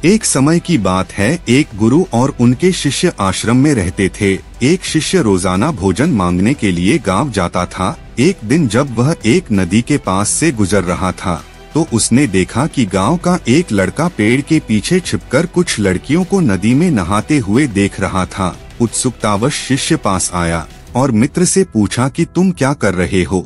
एक समय की बात है, एक गुरु और उनके शिष्य आश्रम में रहते थे। एक शिष्य रोजाना भोजन मांगने के लिए गांव जाता था। एक दिन जब वह एक नदी के पास से गुजर रहा था तो उसने देखा कि गांव का एक लड़का पेड़ के पीछे छिपकर कुछ लड़कियों को नदी में नहाते हुए देख रहा था। उत्सुकतावश शिष्य पास आया और मित्र से पूछा कि तुम क्या कर रहे हो।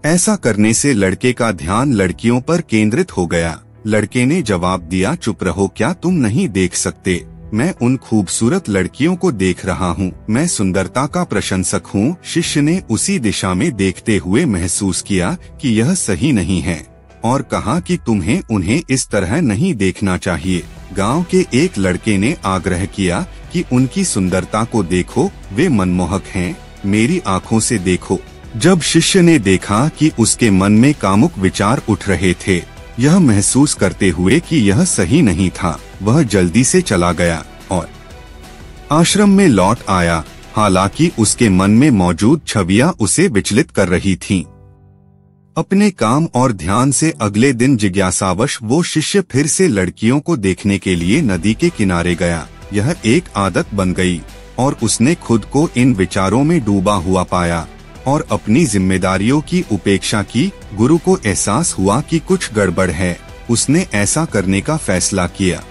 ऐसा करने से लड़के का ध्यान लड़कियों पर केंद्रित हो गया। लड़के ने जवाब दिया, चुप रहो, क्या तुम नहीं देख सकते? मैं उन खूबसूरत लड़कियों को देख रहा हूँ। मैं सुंदरता का प्रशंसक हूँ। शिष्य ने उसी दिशा में देखते हुए महसूस किया कि यह सही नहीं है और कहा कि तुम्हें उन्हें इस तरह नहीं देखना चाहिए। गांव के एक लड़के ने आग्रह किया कि उनकी सुंदरता को देखो, वे मनमोहक हैं, मेरी आँखों से देखो। जब शिष्य ने देखा कि उसके मन में कामुक विचार उठ रहे थे, यह महसूस करते हुए कि यह सही नहीं था, वह जल्दी से चला गया और आश्रम में लौट आया। हालांकि उसके मन में मौजूद छवियां उसे विचलित कर रही थीं। अपने काम और ध्यान से अगले दिन जिज्ञासावश वो शिष्य फिर से लड़कियों को देखने के लिए नदी के किनारे गया। यह एक आदत बन गई और उसने खुद को इन विचारों में डूबा हुआ पाया और अपनी जिम्मेदारियों की उपेक्षा की। गुरु को एहसास हुआ कि कुछ गड़बड़ है। उसने ऐसा करने का फैसला किया।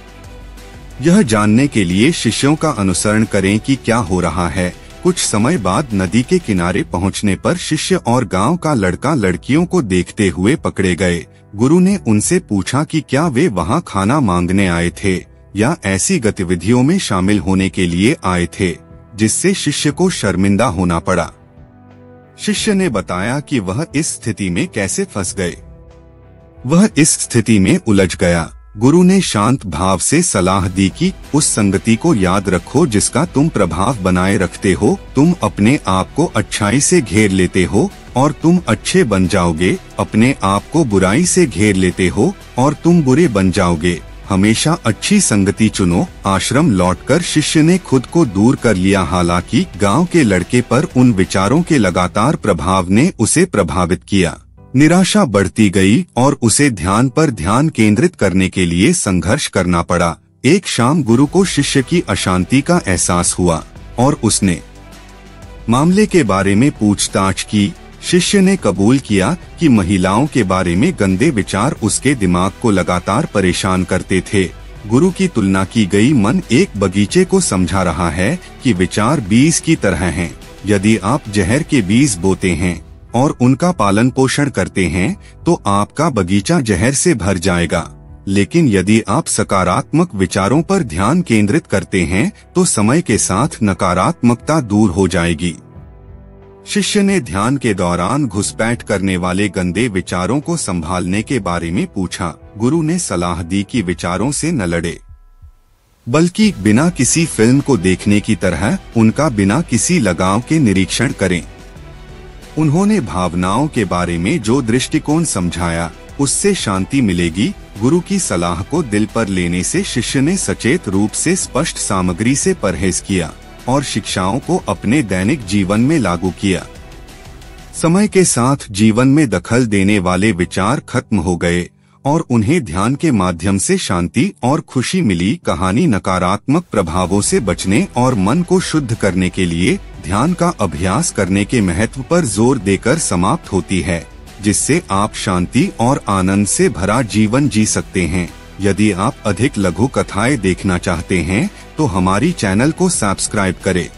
यह जानने के लिए शिष्यों का अनुसरण करें कि क्या हो रहा है। कुछ समय बाद नदी के किनारे पहुंचने पर शिष्य और गांव का लड़का लड़कियों को देखते हुए पकड़े गए। गुरु ने उनसे पूछा कि क्या वे वहां खाना मांगने आए थे या ऐसी गतिविधियों में शामिल होने के लिए आए थे जिससे शिष्य को शर्मिंदा होना पड़ा। शिष्य ने बताया कि वह इस स्थिति में कैसे फंस गए। वह इस स्थिति में उलझ गया। गुरु ने शांत भाव से सलाह दी कि उस संगति को याद रखो जिसका तुम प्रभाव बनाए रखते हो। तुम अपने आप को अच्छाई से घेर लेते हो और तुम अच्छे बन जाओगे। अपने आप को बुराई से घेर लेते हो और तुम बुरे बन जाओगे। हमेशा अच्छी संगति चुनो। आश्रम लौटकर शिष्य ने खुद को दूर कर लिया। हालांकि गांव के लड़के पर उन विचारों के लगातार प्रभाव ने उसे प्रभावित किया। निराशा बढ़ती गई और उसे ध्यान पर ध्यान केंद्रित करने के लिए संघर्ष करना पड़ा। एक शाम गुरु को शिष्य की अशांति का एहसास हुआ और उसने मामले के बारे में पूछताछ की। शिष्य ने कबूल किया कि महिलाओं के बारे में गंदे विचार उसके दिमाग को लगातार परेशान करते थे। गुरु की तुलना की गई। मन एक बगीचे को समझा रहा है कि विचार बीज की तरह हैं। यदि आप जहर के बीज बोते हैं और उनका पालन पोषण करते हैं तो आपका बगीचा जहर से भर जाएगा। लेकिन यदि आप सकारात्मक विचारों पर ध्यान केंद्रित करते हैं तो समय के साथ नकारात्मकता दूर हो जाएगी। शिष्य ने ध्यान के दौरान घुसपैठ करने वाले गंदे विचारों को संभालने के बारे में पूछा। गुरु ने सलाह दी कि विचारों से न लड़े, बल्कि बिना किसी फिल्म को देखने की तरह उनका बिना किसी लगाव के निरीक्षण करें। उन्होंने भावनाओं के बारे में जो दृष्टिकोण समझाया उससे शांति मिलेगी। गुरु की सलाह को दिल पर लेने से शिष्य ने सचेत रूप से स्पष्ट सामग्री से परहेज किया और शिक्षाओं को अपने दैनिक जीवन में लागू किया। समय के साथ जीवन में दखल देने वाले विचार खत्म हो गए और उन्हें ध्यान के माध्यम से शांति और खुशी मिली। कहानी नकारात्मक प्रभावों से बचने और मन को शुद्ध करने के लिए ध्यान का अभ्यास करने के महत्व पर जोर देकर समाप्त होती है, जिससे आप शांति और आनंद से भरा जीवन जी सकते हैं। यदि आप अधिक लघु कथाएं देखना चाहते हैं तो हमारी चैनल को सब्सक्राइब करें।